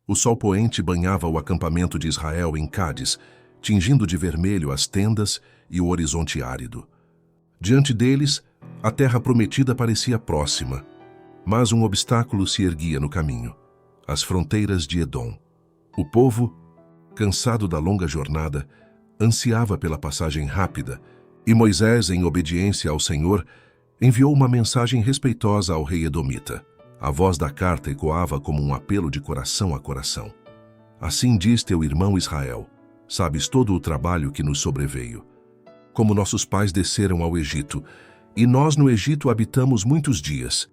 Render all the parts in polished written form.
O sol poente banhava o acampamento de Israel em Cádiz, tingindo de vermelho as tendas e o horizonte árido. Diante deles, a terra prometida parecia próxima, mas um obstáculo se erguia no caminho: as fronteiras de Edom. O povo, cansado da longa jornada, ansiava pela passagem rápida, e Moisés, em obediência ao Senhor, enviou uma mensagem respeitosa ao rei edomita. A voz da carta ecoava como um apelo de coração a coração. Assim diz teu irmão Israel: sabes todo o trabalho que nos sobreveio. Como nossos pais desceram ao Egito, e nós no Egito habitamos muitos dias.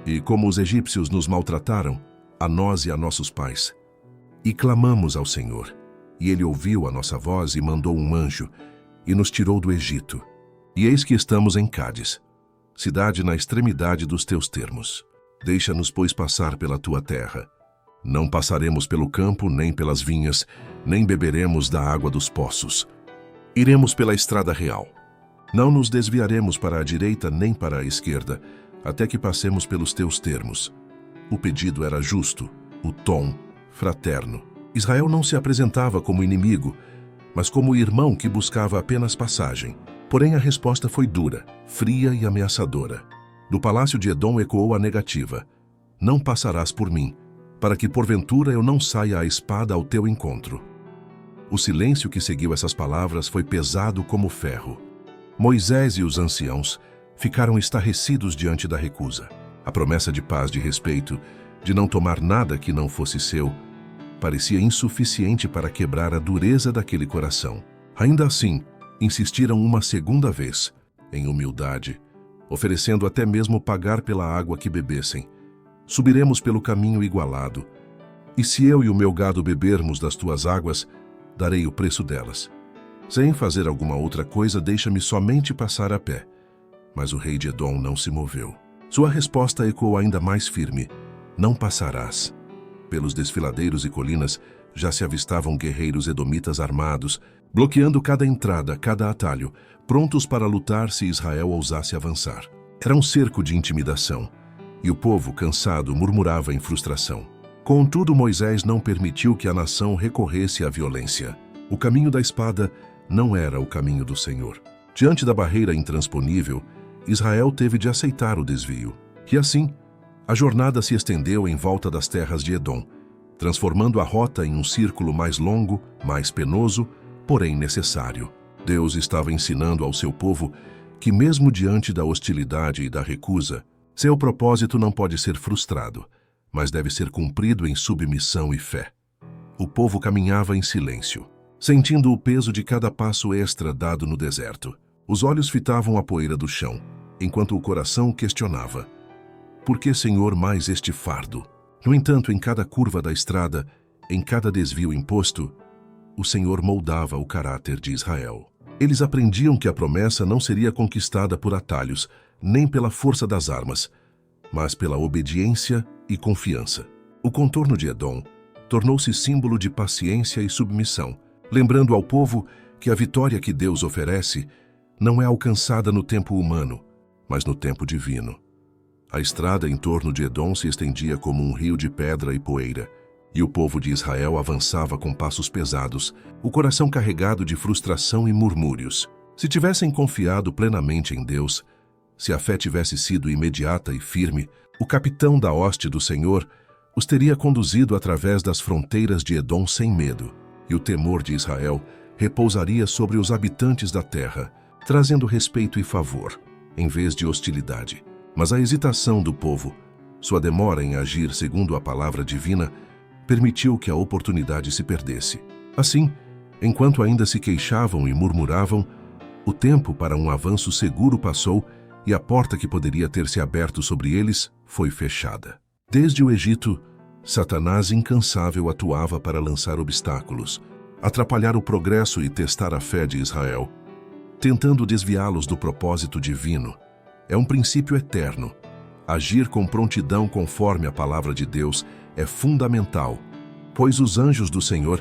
E como os egípcios nos maltrataram, a nós e a nossos pais. E clamamos ao Senhor, e ele ouviu a nossa voz e mandou um anjo, e nos tirou do Egito. E eis que estamos em Cádiz, cidade na extremidade dos teus termos. Deixa-nos, pois, passar pela tua terra. Não passaremos pelo campo, nem pelas vinhas, nem beberemos da água dos poços. Iremos pela estrada real. Não nos desviaremos para a direita nem para a esquerda, até que passemos pelos teus termos. O pedido era justo, o tom fraterno. Israel não se apresentava como inimigo, mas como irmão que buscava apenas passagem. Porém, a resposta foi dura, fria e ameaçadora. Do palácio de Edom ecoou a negativa: não passarás por mim, para que porventura eu não saia a espada ao teu encontro. O silêncio que seguiu essas palavras foi pesado como ferro. Moisés e os anciãos ficaram estarrecidos diante da recusa. A promessa de paz, de respeito, de não tomar nada que não fosse seu, parecia insuficiente para quebrar a dureza daquele coração. Ainda assim, insistiram uma segunda vez, em humildade, oferecendo até mesmo pagar pela água que bebessem. Subiremos pelo caminho igualado, e se eu e o meu gado bebermos das tuas águas, darei o preço delas. Sem fazer alguma outra coisa, deixa-me somente passar a pé. Mas o rei de Edom não se moveu. Sua resposta ecoou ainda mais firme: não passarás. Pelos desfiladeiros e colinas já se avistavam guerreiros edomitas armados, bloqueando cada entrada, cada atalho, prontos para lutar se Israel ousasse avançar. Era um cerco de intimidação, e o povo, cansado, murmurava em frustração. Contudo, Moisés não permitiu que a nação recorresse à violência. O caminho da espada não era o caminho do Senhor. Diante da barreira intransponível, Israel teve de aceitar o desvio. E assim, a jornada se estendeu em volta das terras de Edom, transformando a rota em um círculo mais longo, mais penoso, porém necessário. Deus estava ensinando ao seu povo que, mesmo diante da hostilidade e da recusa, seu propósito não pode ser frustrado, mas deve ser cumprido em submissão e fé. O povo caminhava em silêncio, sentindo o peso de cada passo extra dado no deserto. Os olhos fitavam a poeira do chão, enquanto o coração questionava: por que, Senhor, mais este fardo? No entanto, em cada curva da estrada, em cada desvio imposto, o Senhor moldava o caráter de Israel. Eles aprendiam que a promessa não seria conquistada por atalhos, nem pela força das armas, mas pela obediência e confiança. O contorno de Edom tornou-se símbolo de paciência e submissão, lembrando ao povo que a vitória que Deus oferece não é alcançada no tempo humano, mas no tempo divino. A estrada em torno de Edom se estendia como um rio de pedra e poeira, e o povo de Israel avançava com passos pesados, o coração carregado de frustração e murmúrios. Se tivessem confiado plenamente em Deus, se a fé tivesse sido imediata e firme, o capitão da hoste do Senhor os teria conduzido através das fronteiras de Edom sem medo, e o temor de Israel repousaria sobre os habitantes da terra, trazendo respeito e favor, em vez de hostilidade. Mas a hesitação do povo, sua demora em agir segundo a palavra divina, permitiu que a oportunidade se perdesse. Assim, enquanto ainda se queixavam e murmuravam, o tempo para um avanço seguro passou e a porta que poderia ter se aberto sobre eles foi fechada. Desde o Egito, Satanás incansável atuava para lançar obstáculos, atrapalhar o progresso e testar a fé de Israel, tentando desviá-los do propósito divino. É um princípio eterno. Agir com prontidão conforme a palavra de Deus é fundamental, pois os anjos do Senhor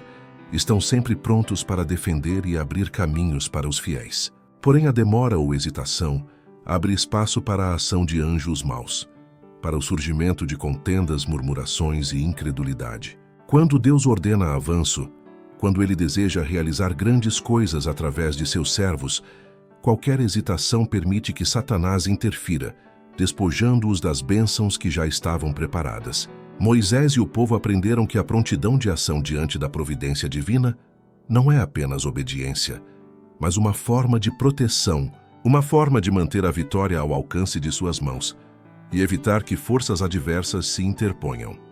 estão sempre prontos para defender e abrir caminhos para os fiéis. Porém, a demora ou hesitação abre espaço para a ação de anjos maus, para o surgimento de contendas, murmurações e incredulidade. Quando Deus ordena avanço, quando Ele deseja realizar grandes coisas através de seus servos, qualquer hesitação permite que Satanás interfira, despojando-os das bênçãos que já estavam preparadas. Moisés e o povo aprenderam que a prontidão de ação diante da providência divina não é apenas obediência, mas uma forma de proteção, uma forma de manter a vitória ao alcance de suas mãos e evitar que forças adversas se interponham.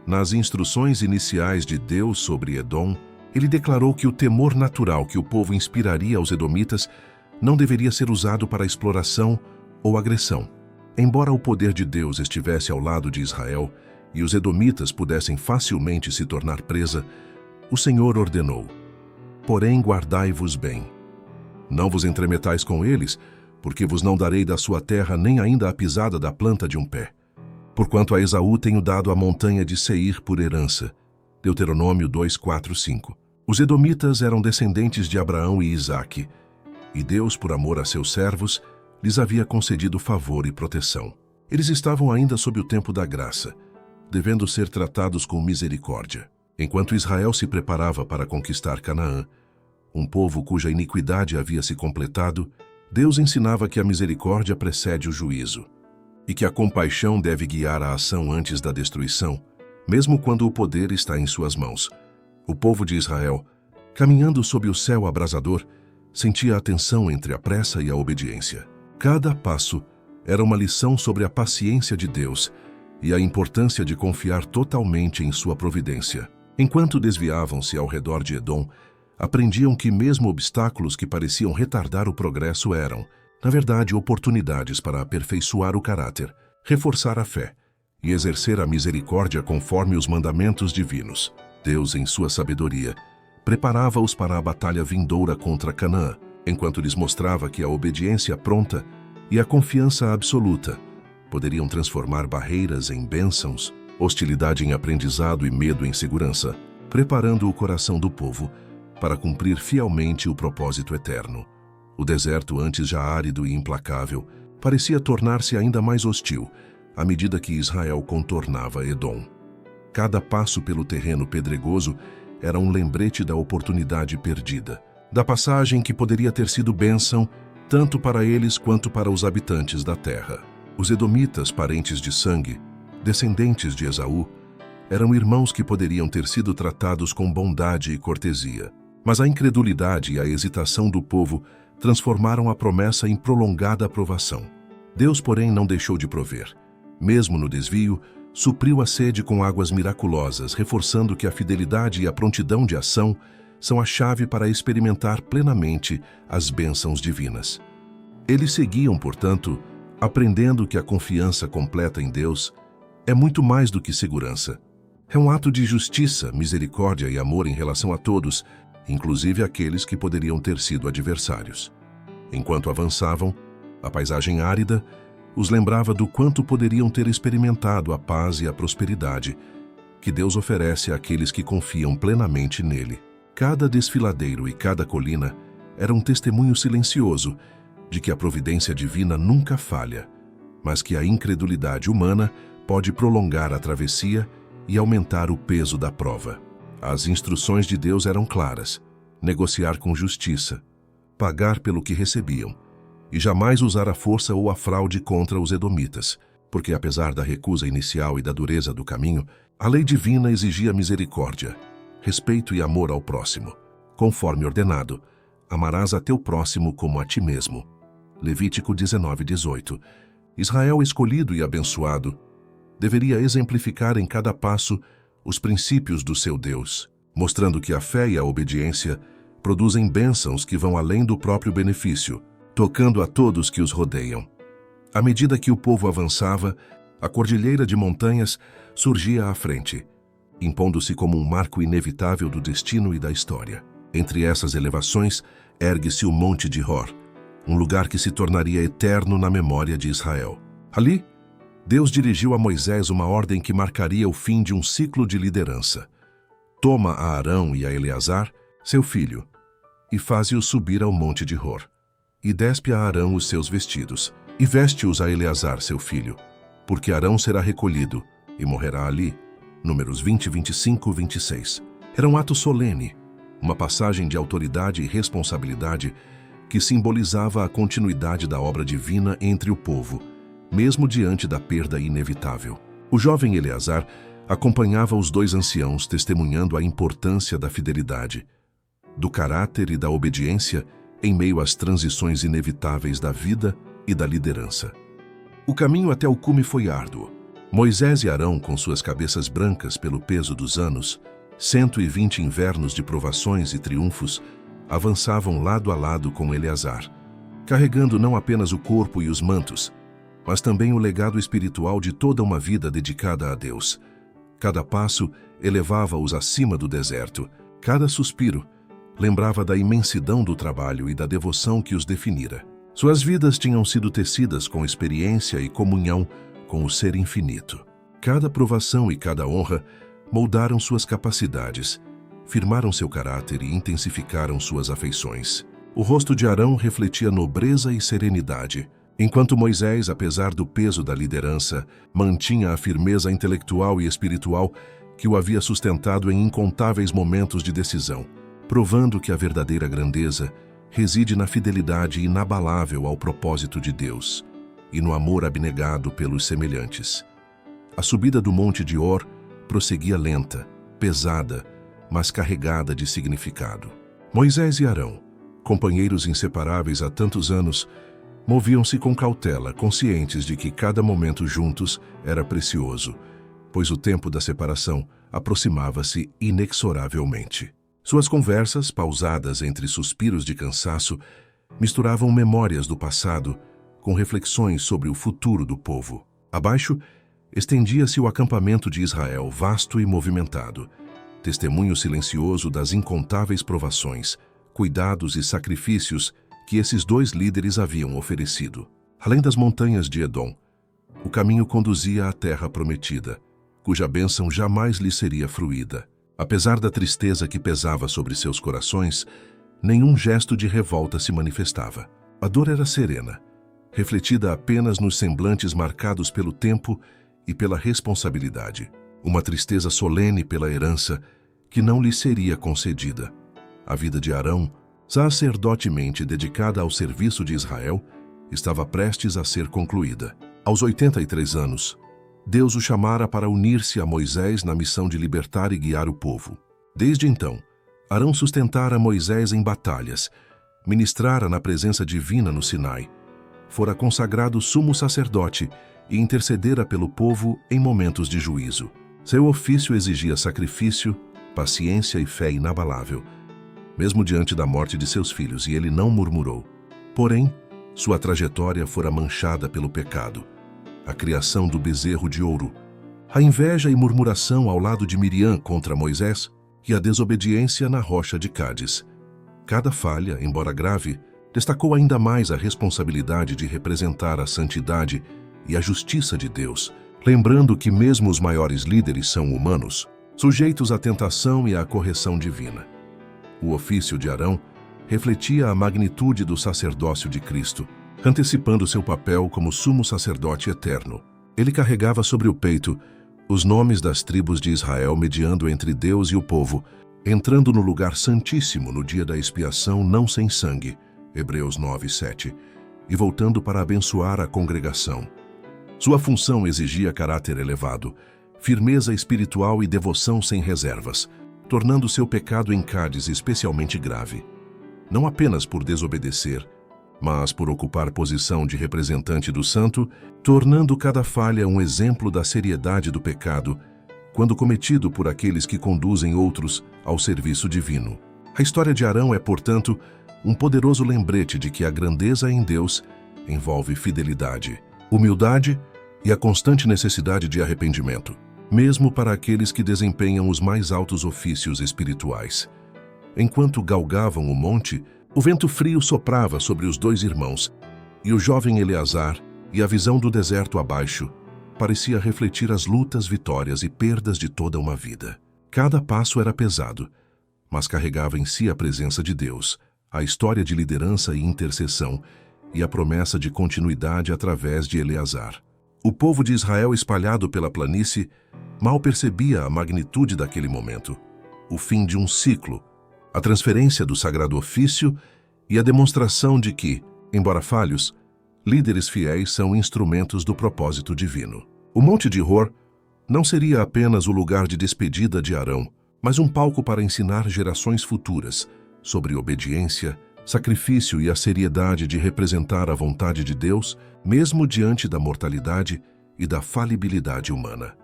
Nas instruções iniciais de Deus sobre Edom, ele declarou que o temor natural que o povo inspiraria aos edomitas não deveria ser usado para exploração ou agressão. Embora o poder de Deus estivesse ao lado de Israel e os edomitas pudessem facilmente se tornar presa, o Senhor ordenou: porém guardai-vos bem. Não vos entremetais com eles, porque vos não darei da sua terra nem ainda a pisada da planta de um pé. Porquanto a Esaú tenho dado a montanha de Seir por herança. Deuteronômio 2, 4, 5. Os edomitas eram descendentes de Abraão e Isaque, e Deus, por amor a seus servos, lhes havia concedido favor e proteção. Eles estavam ainda sob o tempo da graça, devendo ser tratados com misericórdia. Enquanto Israel se preparava para conquistar Canaã, um povo cuja iniquidade havia se completado, Deus ensinava que a misericórdia precede o juízo, e que a compaixão deve guiar a ação antes da destruição, mesmo quando o poder está em suas mãos. O povo de Israel, caminhando sob o céu abrasador, sentia a tensão entre a pressa e a obediência. Cada passo era uma lição sobre a paciência de Deus e a importância de confiar totalmente em sua providência. Enquanto desviavam-se ao redor de Edom, aprendiam que mesmo obstáculos que pareciam retardar o progresso eram, na verdade, oportunidades para aperfeiçoar o caráter, reforçar a fé e exercer a misericórdia conforme os mandamentos divinos. Deus, em sua sabedoria, preparava-os para a batalha vindoura contra Canaã, enquanto lhes mostrava que a obediência pronta e a confiança absoluta poderiam transformar barreiras em bênçãos, hostilidade em aprendizado e medo em segurança, preparando o coração do povo para cumprir fielmente o propósito eterno. O deserto, antes já árido e implacável, parecia tornar-se ainda mais hostil à medida que Israel contornava Edom. Cada passo pelo terreno pedregoso era um lembrete da oportunidade perdida, da passagem que poderia ter sido bênção tanto para eles quanto para os habitantes da terra. Os edomitas, parentes de sangue, descendentes de Esaú, eram irmãos que poderiam ter sido tratados com bondade e cortesia. Mas a incredulidade e a hesitação do povo transformaram a promessa em prolongada aprovação. Deus, porém, não deixou de prover. Mesmo no desvio, supriu a sede com águas miraculosas, reforçando que a fidelidade e a prontidão de ação são a chave para experimentar plenamente as bênçãos divinas. Eles seguiam, portanto, aprendendo que a confiança completa em Deus é muito mais do que segurança. É um ato de justiça, misericórdia e amor em relação a todos, inclusive aqueles que poderiam ter sido adversários. Enquanto avançavam, a paisagem árida os lembrava do quanto poderiam ter experimentado a paz e a prosperidade que Deus oferece àqueles que confiam plenamente nele. Cada desfiladeiro e cada colina era um testemunho silencioso de que a providência divina nunca falha, mas que a incredulidade humana pode prolongar a travessia e aumentar o peso da prova. As instruções de Deus eram claras: negociar com justiça, pagar pelo que recebiam, e jamais usar a força ou a fraude contra os edomitas, porque apesar da recusa inicial e da dureza do caminho, a lei divina exigia misericórdia, respeito e amor ao próximo. Conforme ordenado, amarás a teu próximo como a ti mesmo. Levítico 19:18. Israel escolhido e abençoado deveria exemplificar em cada passo os princípios do seu Deus, mostrando que a fé e a obediência produzem bênçãos que vão além do próprio benefício, tocando a todos que os rodeiam. À medida que o povo avançava, a cordilheira de montanhas surgia à frente, impondo-se como um marco inevitável do destino e da história. Entre essas elevações, ergue-se o Monte de Hor, um lugar que se tornaria eterno na memória de Israel. Ali, Deus dirigiu a Moisés uma ordem que marcaria o fim de um ciclo de liderança. Toma a Arão e a Eleazar, seu filho, e faze-os subir ao Monte de Hor. E despe a Arão os seus vestidos, e veste-os a Eleazar, seu filho, porque Arão será recolhido e morrerá ali, Números 20, 25, 26. Era um ato solene, uma passagem de autoridade e responsabilidade que simbolizava a continuidade da obra divina entre o povo, mesmo diante da perda inevitável. O jovem Eleazar acompanhava os dois anciãos, testemunhando a importância da fidelidade, do caráter e da obediência em meio às transições inevitáveis da vida e da liderança. O caminho até o cume foi árduo. Moisés e Arão, com suas cabeças brancas pelo peso dos anos, 120 invernos de provações e triunfos, avançavam lado a lado com Eleazar, carregando não apenas o corpo e os mantos, mas também o legado espiritual de toda uma vida dedicada a Deus. Cada passo elevava-os acima do deserto, cada suspiro lembrava da imensidão do trabalho e da devoção que os definira. Suas vidas tinham sido tecidas com experiência e comunhão com o Ser Infinito. Cada provação e cada honra moldaram suas capacidades, firmaram seu caráter e intensificaram suas afeições. O rosto de Arão refletia nobreza e serenidade, enquanto Moisés, apesar do peso da liderança, mantinha a firmeza intelectual e espiritual que o havia sustentado em incontáveis momentos de decisão, provando que a verdadeira grandeza reside na fidelidade inabalável ao propósito de Deus e no amor abnegado pelos semelhantes. A subida do Monte de Or prosseguia lenta, pesada, mas carregada de significado. Moisés e Arão, companheiros inseparáveis há tantos anos, moviam-se com cautela, conscientes de que cada momento juntos era precioso, pois o tempo da separação aproximava-se inexoravelmente. Suas conversas, pausadas entre suspiros de cansaço, misturavam memórias do passado com reflexões sobre o futuro do povo. Abaixo, estendia-se o acampamento de Israel, vasto e movimentado, testemunho silencioso das incontáveis provações, cuidados e sacrifícios que esses dois líderes haviam oferecido. Além das montanhas de Edom, o caminho conduzia à terra prometida, cuja bênção jamais lhe seria fruída. Apesar da tristeza que pesava sobre seus corações, nenhum gesto de revolta se manifestava. A dor era serena, refletida apenas nos semblantes marcados pelo tempo e pela responsabilidade. Uma tristeza solene pela herança que não lhe seria concedida. A vida de Arão, sacerdotemente dedicada ao serviço de Israel, estava prestes a ser concluída. Aos 83 anos, Deus o chamara para unir-se a Moisés na missão de libertar e guiar o povo. Desde então, Arão sustentara Moisés em batalhas, ministrara na presença divina no Sinai, fora consagrado sumo sacerdote e intercedera pelo povo em momentos de juízo. Seu ofício exigia sacrifício, paciência e fé inabalável, mesmo diante da morte de seus filhos, e ele não murmurou. Porém, sua trajetória fora manchada pelo pecado, a criação do bezerro de ouro, a inveja e murmuração ao lado de Miriam contra Moisés e a desobediência na rocha de Cádiz. Cada falha, embora grave, destacou ainda mais a responsabilidade de representar a santidade e a justiça de Deus, lembrando que mesmo os maiores líderes são humanos, sujeitos à tentação e à correção divina. O ofício de Arão refletia a magnitude do sacerdócio de Cristo, antecipando seu papel como sumo sacerdote eterno. Ele carregava sobre o peito os nomes das tribos de Israel, mediando entre Deus e o povo, entrando no lugar santíssimo no dia da expiação não sem sangue, Hebreus 9:7, e voltando para abençoar a congregação. Sua função exigia caráter elevado, firmeza espiritual e devoção sem reservas, tornando seu pecado em Cádiz especialmente grave. Não apenas por desobedecer, mas por ocupar posição de representante do santo, tornando cada falha um exemplo da seriedade do pecado, quando cometido por aqueles que conduzem outros ao serviço divino. A história de Arão é, portanto, um poderoso lembrete de que a grandeza em Deus envolve fidelidade, humildade e a constante necessidade de arrependimento, mesmo para aqueles que desempenham os mais altos ofícios espirituais. Enquanto galgavam o monte, o vento frio soprava sobre os dois irmãos, e o jovem Eleazar, e a visão do deserto abaixo, parecia refletir as lutas, vitórias e perdas de toda uma vida. Cada passo era pesado, mas carregava em si a presença de Deus, a história de liderança e intercessão, e a promessa de continuidade através de Eleazar. O povo de Israel espalhado pela planície mal percebia a magnitude daquele momento, o fim de um ciclo, a transferência do sagrado ofício e a demonstração de que, embora falhos, líderes fiéis são instrumentos do propósito divino. O Monte de Hor não seria apenas o lugar de despedida de Arão, mas um palco para ensinar gerações futuras sobre obediência, sacrifício e a seriedade de representar a vontade de Deus, mesmo diante da mortalidade e da falibilidade humana.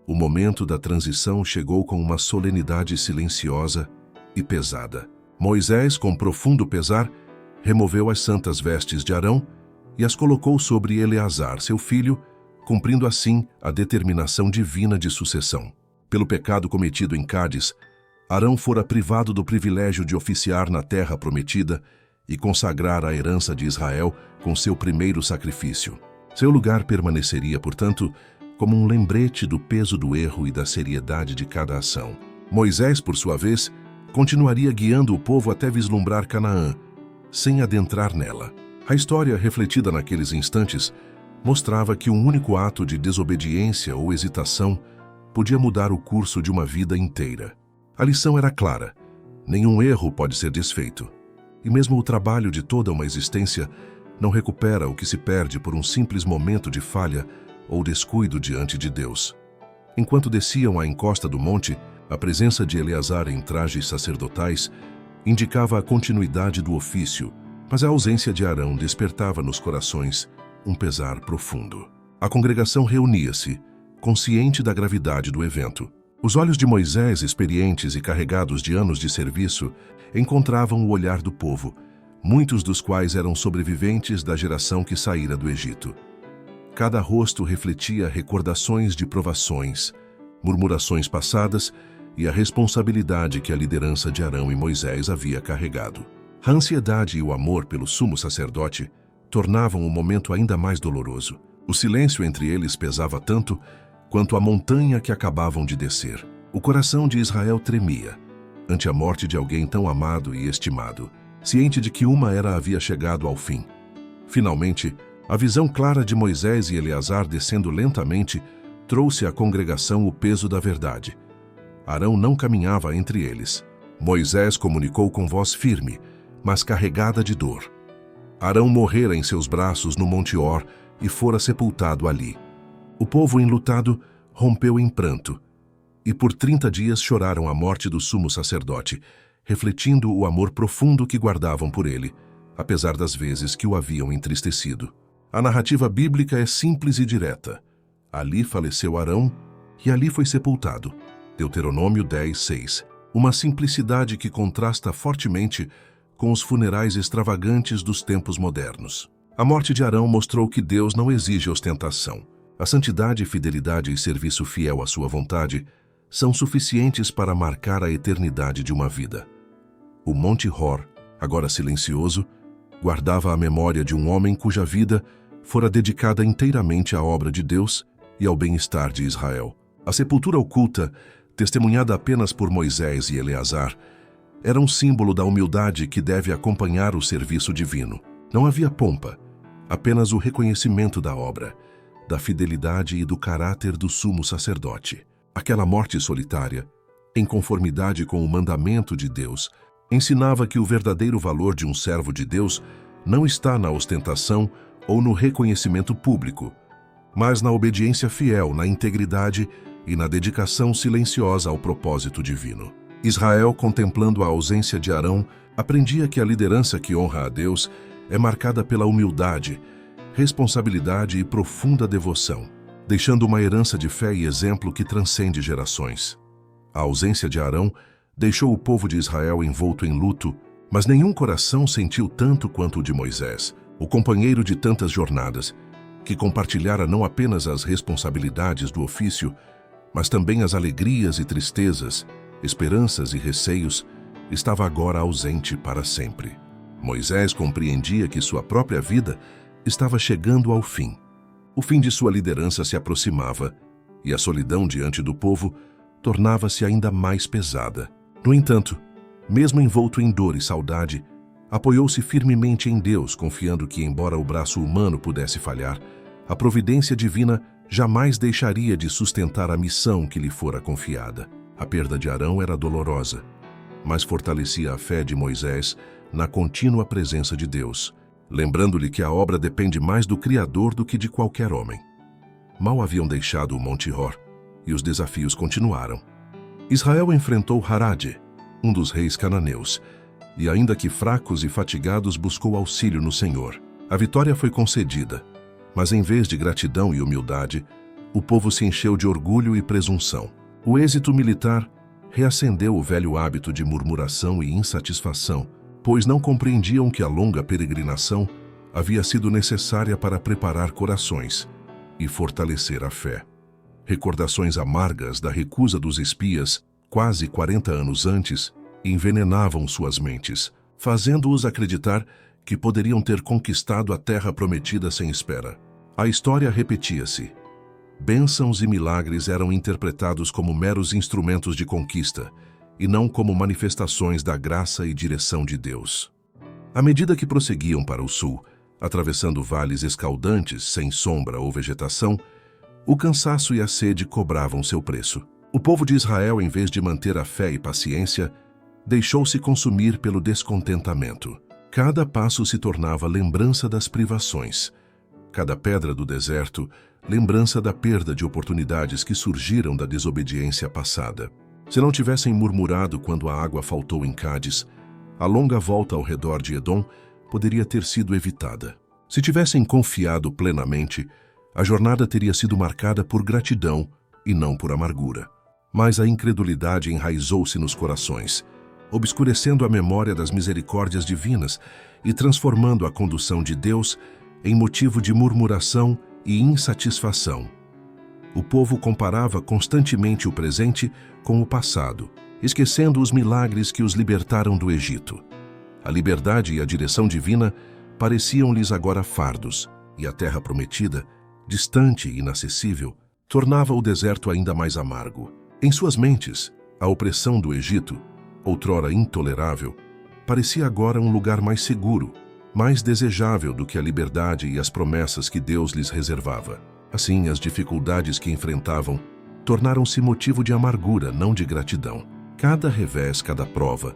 O momento da transição chegou com uma solenidade silenciosa e pesada. Moisés, com profundo pesar, removeu as santas vestes de Arão e as colocou sobre Eleazar, seu filho, cumprindo assim a determinação divina de sucessão. Pelo pecado cometido em Cádiz, Arão fora privado do privilégio de oficiar na terra prometida e consagrar a herança de Israel com seu primeiro sacrifício. Seu lugar permaneceria, portanto, como um lembrete do peso do erro e da seriedade de cada ação. Moisés, por sua vez, continuaria guiando o povo até vislumbrar Canaã, sem adentrar nela. A história, refletida naqueles instantes, mostrava que um único ato de desobediência ou hesitação podia mudar o curso de uma vida inteira. A lição era clara: nenhum erro pode ser desfeito. E mesmo o trabalho de toda uma existência não recupera o que se perde por um simples momento de falha ou descuido diante de Deus. Enquanto desciam a encosta do monte, a presença de Eleazar em trajes sacerdotais indicava a continuidade do ofício, mas a ausência de Arão despertava nos corações um pesar profundo. A congregação reunia-se, consciente da gravidade do evento. Os olhos de Moisés, experientes e carregados de anos de serviço, encontravam o olhar do povo, muitos dos quais eram sobreviventes da geração que saíra do Egito. Cada rosto refletia recordações de provações, murmurações passadas e a responsabilidade que a liderança de Arão e Moisés havia carregado. A ansiedade e o amor pelo sumo sacerdote tornavam o momento ainda mais doloroso. O silêncio entre eles pesava tanto quanto a montanha que acabavam de descer. O coração de Israel tremia ante a morte de alguém tão amado e estimado, ciente de que uma era havia chegado ao fim. Finalmente, a visão clara de Moisés e Eleazar descendo lentamente trouxe à congregação o peso da verdade. Arão não caminhava entre eles. Moisés comunicou com voz firme, mas carregada de dor. Arão morrera em seus braços no Monte Hor e fora sepultado ali. O povo enlutado rompeu em pranto, e por 30 dias choraram a morte do sumo sacerdote, refletindo o amor profundo que guardavam por ele, apesar das vezes que o haviam entristecido. A narrativa bíblica é simples e direta. Ali faleceu Arão e ali foi sepultado. Deuteronômio 10:6. Uma simplicidade que contrasta fortemente com os funerais extravagantes dos tempos modernos. A morte de Arão mostrou que Deus não exige ostentação. A santidade, fidelidade e serviço fiel à sua vontade são suficientes para marcar a eternidade de uma vida. O Monte Hor, agora silencioso, guardava a memória de um homem cuja vida fora dedicada inteiramente à obra de Deus e ao bem-estar de Israel. A sepultura oculta, testemunhada apenas por Moisés e Eleazar, era um símbolo da humildade que deve acompanhar o serviço divino. Não havia pompa, apenas o reconhecimento da obra, da fidelidade e do caráter do sumo sacerdote. Aquela morte solitária, em conformidade com o mandamento de Deus, ensinava que o verdadeiro valor de um servo de Deus não está na ostentação ou no reconhecimento público, mas na obediência fiel, na integridade e na dedicação silenciosa ao propósito divino. Israel, contemplando a ausência de Arão, aprendia que a liderança que honra a Deus é marcada pela humildade, responsabilidade e profunda devoção, deixando uma herança de fé e exemplo que transcende gerações. A ausência de Arão deixou o povo de Israel envolto em luto, mas nenhum coração sentiu tanto quanto o de Moisés, o companheiro de tantas jornadas, que compartilhara não apenas as responsabilidades do ofício, mas também as alegrias e tristezas, esperanças e receios, estava agora ausente para sempre. Moisés compreendia que sua própria vida estava chegando ao fim. O fim de sua liderança se aproximava, e a solidão diante do povo tornava-se ainda mais pesada. No entanto, mesmo envolto em dor e saudade, apoiou-se firmemente em Deus, confiando que, embora o braço humano pudesse falhar, A providência divina jamais deixaria de sustentar a missão que lhe fora confiada. A perda de Arão era dolorosa, mas fortalecia a fé de Moisés na contínua presença de Deus, lembrando-lhe que a obra depende mais do Criador do que de qualquer homem. Mal haviam deixado o Monte Hor, e os desafios continuaram. Israel enfrentou Harade, um dos reis cananeus, e ainda que fracos e fatigados buscou auxílio no Senhor. A vitória foi concedida, mas em vez de gratidão e humildade, o povo se encheu de orgulho e presunção. O êxito militar reacendeu o velho hábito de murmuração e insatisfação, pois não compreendiam que a longa peregrinação havia sido necessária para preparar corações e fortalecer a fé. Recordações amargas da recusa dos espias, quase 40 anos antes, envenenavam suas mentes, fazendo-os acreditar que poderiam ter conquistado a terra prometida sem espera. A história repetia-se. Bênçãos e milagres eram interpretados como meros instrumentos de conquista, e não como manifestações da graça e direção de Deus. À medida que prosseguiam para o sul, atravessando vales escaldantes, sem sombra ou vegetação, o cansaço e a sede cobravam seu preço. O povo de Israel, em vez de manter a fé e paciência, deixou-se consumir pelo descontentamento. Cada passo se tornava lembrança das privações. Cada pedra do deserto, lembrança da perda de oportunidades que surgiram da desobediência passada. Se não tivessem murmurado quando a água faltou em Cádiz, a longa volta ao redor de Edom poderia ter sido evitada. Se tivessem confiado plenamente, a jornada teria sido marcada por gratidão e não por amargura. Mas a incredulidade enraizou-se nos corações, obscurecendo a memória das misericórdias divinas e transformando a condução de Deus em motivo de murmuração e insatisfação. O povo comparava constantemente o presente com o passado, esquecendo os milagres que os libertaram do Egito. A liberdade e a direção divina pareciam-lhes agora fardos, e a terra prometida, distante e inacessível, tornava o deserto ainda mais amargo. Em suas mentes, a opressão do Egito, outrora intolerável, parecia agora um lugar mais seguro, mais desejável do que a liberdade e as promessas que Deus lhes reservava. Assim, as dificuldades que enfrentavam tornaram-se motivo de amargura, não de gratidão. Cada revés, cada prova,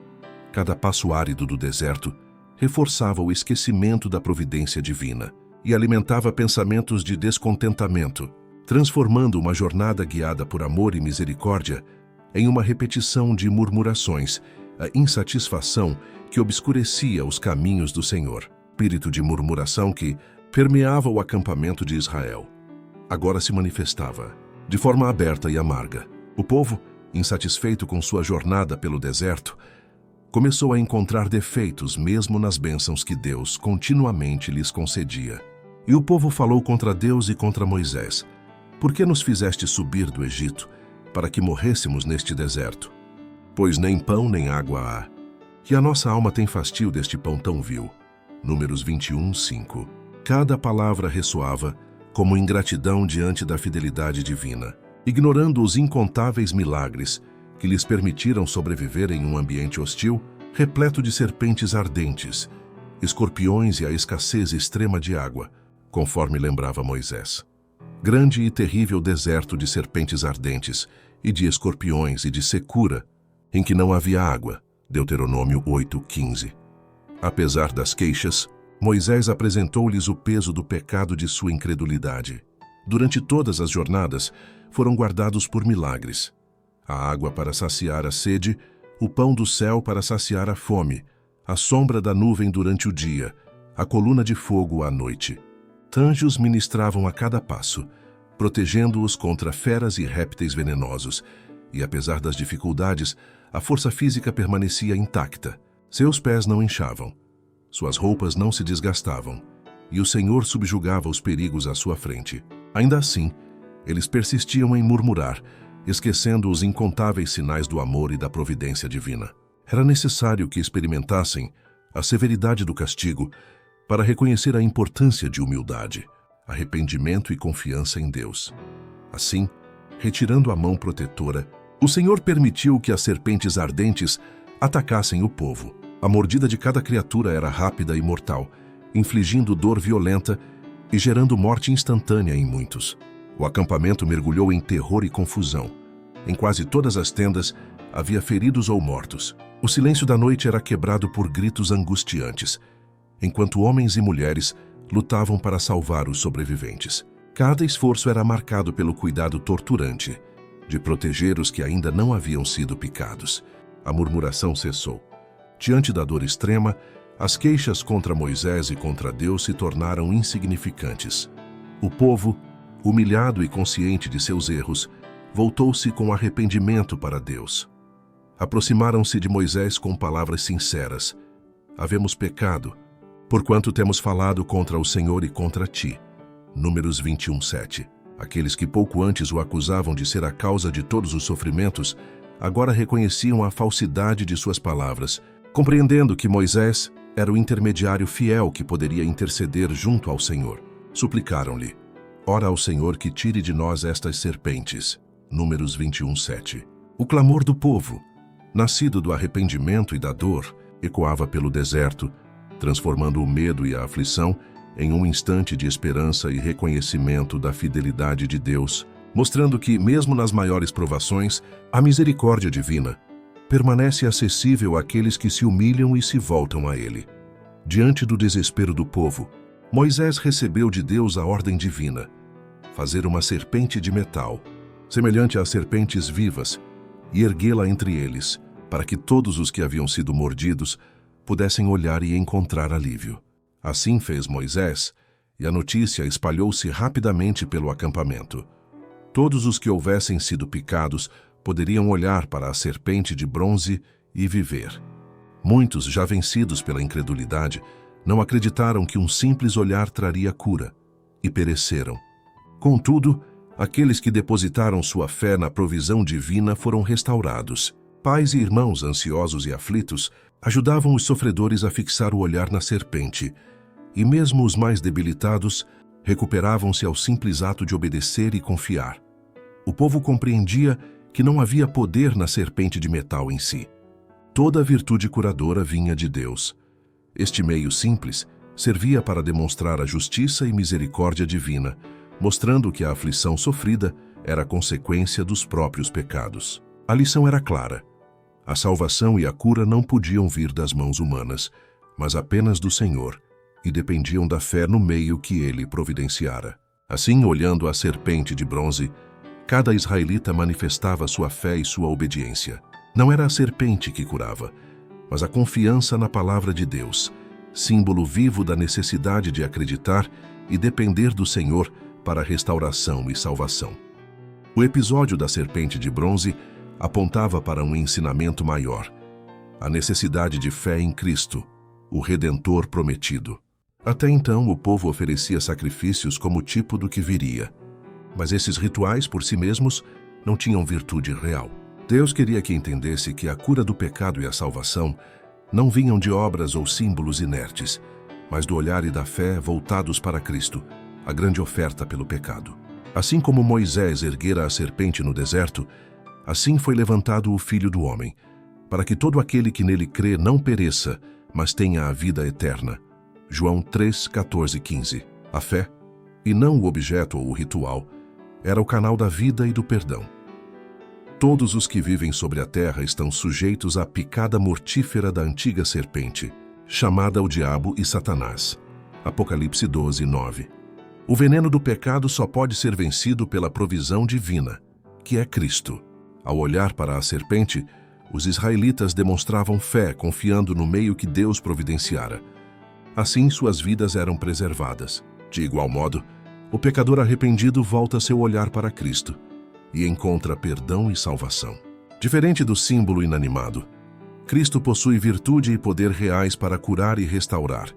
cada passo árido do deserto reforçava o esquecimento da providência divina e alimentava pensamentos de descontentamento, transformando uma jornada guiada por amor e misericórdia em uma repetição de murmurações, a insatisfação que obscurecia os caminhos do Senhor. Espírito de murmuração que permeava o acampamento de Israel agora se manifestava de forma aberta e amarga. O povo, insatisfeito com sua jornada pelo deserto, começou a encontrar defeitos mesmo nas bênçãos que Deus continuamente lhes concedia. E o povo falou contra Deus e contra Moisés: "Por que nos fizeste subir do Egito, para que morrêssemos neste deserto? Pois nem pão nem água há, e a nossa alma tem fastio deste pão tão vil." Números 21, 5. Cada palavra ressoava como ingratidão diante da fidelidade divina, ignorando os incontáveis milagres que lhes permitiram sobreviver em um ambiente hostil, repleto de serpentes ardentes, escorpiões e a escassez extrema de água, conforme lembrava Moisés. Grande e terrível deserto de serpentes ardentes e de escorpiões e de secura, em que não havia água. Deuteronômio 8:15. Apesar das queixas, Moisés apresentou-lhes o peso do pecado de sua incredulidade. Durante todas as jornadas, foram guardados por milagres. A água para saciar a sede, o pão do céu para saciar a fome, a sombra da nuvem durante o dia, a coluna de fogo à noite. Anjos ministravam a cada passo, protegendo-os contra feras e répteis venenosos, e apesar das dificuldades, a força física permanecia intacta. Seus pés não inchavam, suas roupas não se desgastavam, e o Senhor subjugava os perigos à sua frente. Ainda assim, eles persistiam em murmurar, esquecendo os incontáveis sinais do amor e da providência divina. Era necessário que experimentassem a severidade do castigo para reconhecer a importância de humildade, arrependimento e confiança em Deus. Assim, retirando a mão protetora, o Senhor permitiu que as serpentes ardentes atacassem o povo. A mordida de cada criatura era rápida e mortal, infligindo dor violenta e gerando morte instantânea em muitos. O acampamento mergulhou em terror e confusão. Em quase todas as tendas havia feridos ou mortos. O silêncio da noite era quebrado por gritos angustiantes, enquanto homens e mulheres lutavam para salvar os sobreviventes. Cada esforço era marcado pelo cuidado torturante de proteger os que ainda não haviam sido picados. A murmuração cessou. Diante da dor extrema, as queixas contra Moisés e contra Deus se tornaram insignificantes. O povo, humilhado e consciente de seus erros, voltou-se com arrependimento para Deus. Aproximaram-se de Moisés com palavras sinceras. Havemos pecado, porquanto temos falado contra o Senhor e contra ti. Números 21:7. Aqueles que pouco antes o acusavam de ser a causa de todos os sofrimentos, agora reconheciam a falsidade de suas palavras, compreendendo que Moisés era o intermediário fiel que poderia interceder junto ao Senhor. Suplicaram-lhe: ora ao Senhor que tire de nós estas serpentes. Números 21:7. O clamor do povo, nascido do arrependimento e da dor, ecoava pelo deserto, transformando o medo e a aflição em um instante de esperança e reconhecimento da fidelidade de Deus, mostrando que, mesmo nas maiores provações, a misericórdia divina permanece acessível àqueles que se humilham e se voltam a Ele. Diante do desespero do povo, Moisés recebeu de Deus a ordem divina: fazer uma serpente de metal, semelhante às serpentes vivas, e erguê-la entre eles, para que todos os que haviam sido mordidos pudessem olhar e encontrar alívio. Assim fez Moisés, e a notícia espalhou-se rapidamente pelo acampamento. Todos os que houvessem sido picados poderiam olhar para a serpente de bronze e viver. Muitos, já vencidos pela incredulidade, não acreditaram que um simples olhar traria cura, e pereceram. Contudo, aqueles que depositaram sua fé na provisão divina foram restaurados. Pais e irmãos ansiosos e aflitos ajudavam os sofredores a fixar o olhar na serpente, e mesmo os mais debilitados recuperavam-se ao simples ato de obedecer e confiar. O povo compreendia que não havia poder na serpente de metal em si. Toda a virtude curadora vinha de Deus. Este meio simples servia para demonstrar a justiça e misericórdia divina, mostrando que a aflição sofrida era consequência dos próprios pecados. A lição era clara. A salvação e a cura não podiam vir das mãos humanas, mas apenas do Senhor, e dependiam da fé no meio que Ele providenciara. Assim, olhando a serpente de bronze, cada israelita manifestava sua fé e sua obediência. Não era a serpente que curava, mas a confiança na palavra de Deus, símbolo vivo da necessidade de acreditar e depender do Senhor para restauração e salvação. O episódio da serpente de bronze apontava para um ensinamento maior: a necessidade de fé em Cristo, o Redentor prometido. Até então, o povo oferecia sacrifícios como tipo do que viria. Mas esses rituais, por si mesmos, não tinham virtude real. Deus queria que entendesse que a cura do pecado e a salvação não vinham de obras ou símbolos inertes, mas do olhar e da fé voltados para Cristo, a grande oferta pelo pecado. Assim como Moisés erguera a serpente no deserto, assim foi levantado o Filho do Homem, para que todo aquele que nele crê não pereça, mas tenha a vida eterna. João 3, 14 e 15. A fé, e não o objeto ou o ritual, era o canal da vida e do perdão. Todos os que vivem sobre a terra estão sujeitos à picada mortífera da antiga serpente, chamada o diabo e Satanás. Apocalipse 12, 9. O veneno do pecado só pode ser vencido pela provisão divina, que é Cristo. Ao olhar para a serpente, os israelitas demonstravam fé, confiando no meio que Deus providenciara. Assim, suas vidas eram preservadas. De igual modo, o pecador arrependido volta seu olhar para Cristo e encontra perdão e salvação. Diferente do símbolo inanimado, Cristo possui virtude e poder reais para curar e restaurar,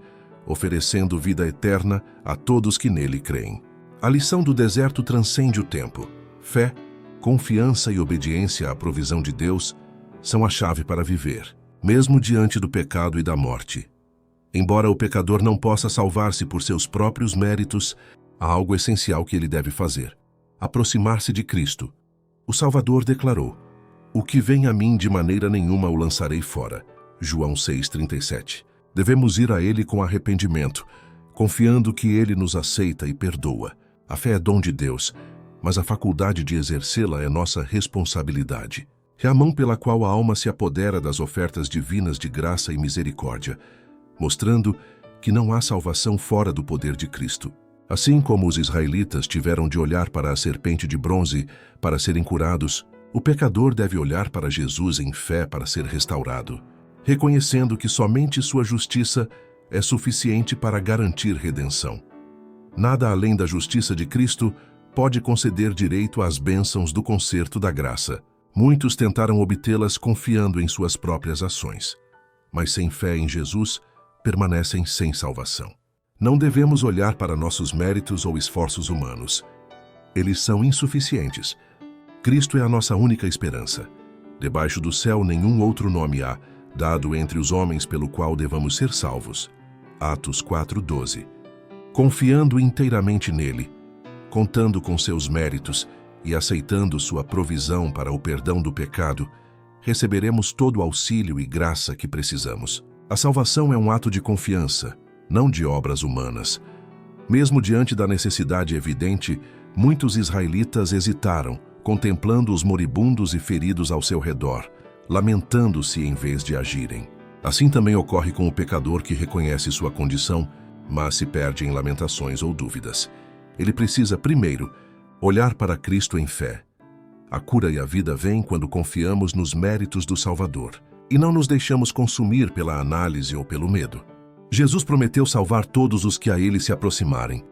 oferecendo vida eterna a todos que nele creem. A lição do deserto transcende o tempo. Fé, confiança e obediência à provisão de Deus são a chave para viver, mesmo diante do pecado e da morte. Embora o pecador não possa salvar-se por seus próprios méritos, há algo essencial que ele deve fazer: aproximar-se de Cristo. O Salvador declarou: "O que vem a mim de maneira nenhuma o lançarei fora." João 6,37. Devemos ir a Ele com arrependimento, confiando que Ele nos aceita e perdoa. A fé é dom de Deus, mas a faculdade de exercê-la é nossa responsabilidade. É a mão pela qual a alma se apodera das ofertas divinas de graça e misericórdia, mostrando que não há salvação fora do poder de Cristo. Assim como os israelitas tiveram de olhar para a serpente de bronze para serem curados, o pecador deve olhar para Jesus em fé para ser restaurado, reconhecendo que somente sua justiça é suficiente para garantir redenção. Nada além da justiça de Cristo pode conceder direito às bênçãos do concerto da graça. Muitos tentaram obtê-las confiando em suas próprias ações, mas sem fé em Jesus, permanecem sem salvação. Não devemos olhar para nossos méritos ou esforços humanos. Eles são insuficientes. Cristo é a nossa única esperança. Debaixo do céu nenhum outro nome há, dado entre os homens pelo qual devamos ser salvos. Atos 4:12. Confiando inteiramente nele, contando com seus méritos e aceitando sua provisão para o perdão do pecado, receberemos todo o auxílio e graça que precisamos. A salvação é um ato de confiança, não de obras humanas. Mesmo diante da necessidade evidente, muitos israelitas hesitaram, contemplando os moribundos e feridos ao seu redor, lamentando-se em vez de agirem. Assim também ocorre com o pecador que reconhece sua condição, mas se perde em lamentações ou dúvidas. Ele precisa, primeiro, olhar para Cristo em fé. A cura e a vida vêm quando confiamos nos méritos do Salvador e não nos deixamos consumir pela análise ou pelo medo. Jesus prometeu salvar todos os que a ele se aproximarem.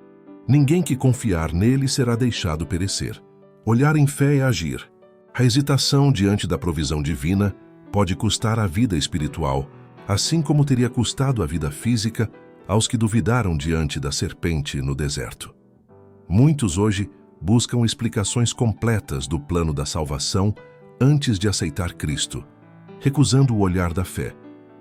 Ninguém que confiar nele será deixado perecer. Olhar em fé é agir. A hesitação diante da provisão divina pode custar a vida espiritual, assim como teria custado a vida física aos que duvidaram diante da serpente no deserto. Muitos hoje buscam explicações completas do plano da salvação antes de aceitar Cristo, recusando o olhar da fé,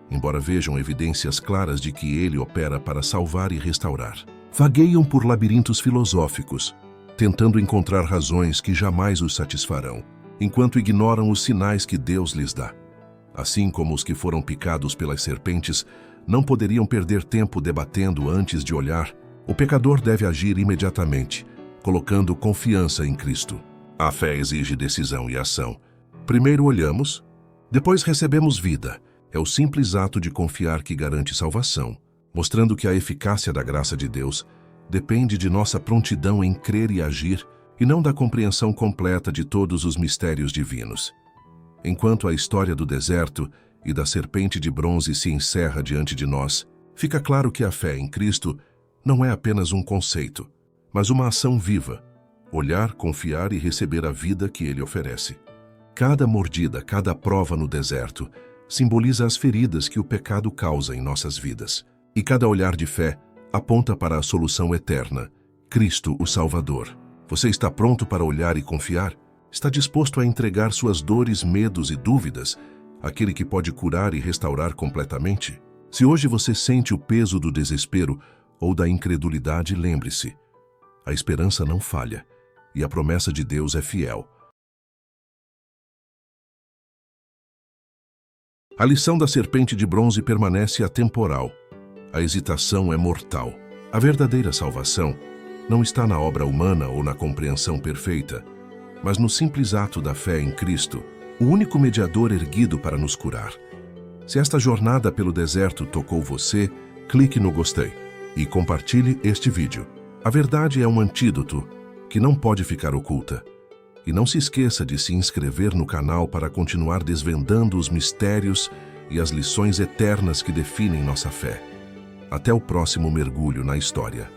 embora vejam evidências claras de que Ele opera para salvar e restaurar. Vagueiam por labirintos filosóficos, tentando encontrar razões que jamais os satisfarão, enquanto ignoram os sinais que Deus lhes dá. Assim como os que foram picados pelas serpentes não poderiam perder tempo debatendo antes de olhar, o pecador deve agir imediatamente, colocando confiança em Cristo. A fé exige decisão e ação. Primeiro olhamos, depois recebemos vida. É o simples ato de confiar que garante salvação, mostrando que a eficácia da graça de Deus depende de nossa prontidão em crer e agir, e não da compreensão completa de todos os mistérios divinos. Enquanto a história do deserto e da serpente de bronze se encerra diante de nós, fica claro que a fé em Cristo não é apenas um conceito, mas uma ação viva. Olhar, confiar e receber a vida que Ele oferece. Cada mordida, cada prova no deserto, simboliza as feridas que o pecado causa em nossas vidas. E cada olhar de fé aponta para a solução eterna, Cristo, o Salvador. Você está pronto para olhar e confiar? Está disposto a entregar suas dores, medos e dúvidas àquele que pode curar e restaurar completamente? Se hoje você sente o peso do desespero ou da incredulidade, lembre-se, a esperança não falha e a promessa de Deus é fiel. A lição da serpente de bronze permanece atemporal. A hesitação é mortal. A verdadeira salvação não está na obra humana ou na compreensão perfeita, mas no simples ato da fé em Cristo, o único mediador erguido para nos curar. Se esta jornada pelo deserto tocou você, clique no gostei e compartilhe este vídeo. A verdade é um antídoto que não pode ficar oculta. E não se esqueça de se inscrever no canal para continuar desvendando os mistérios e as lições eternas que definem nossa fé. Até o próximo mergulho na história.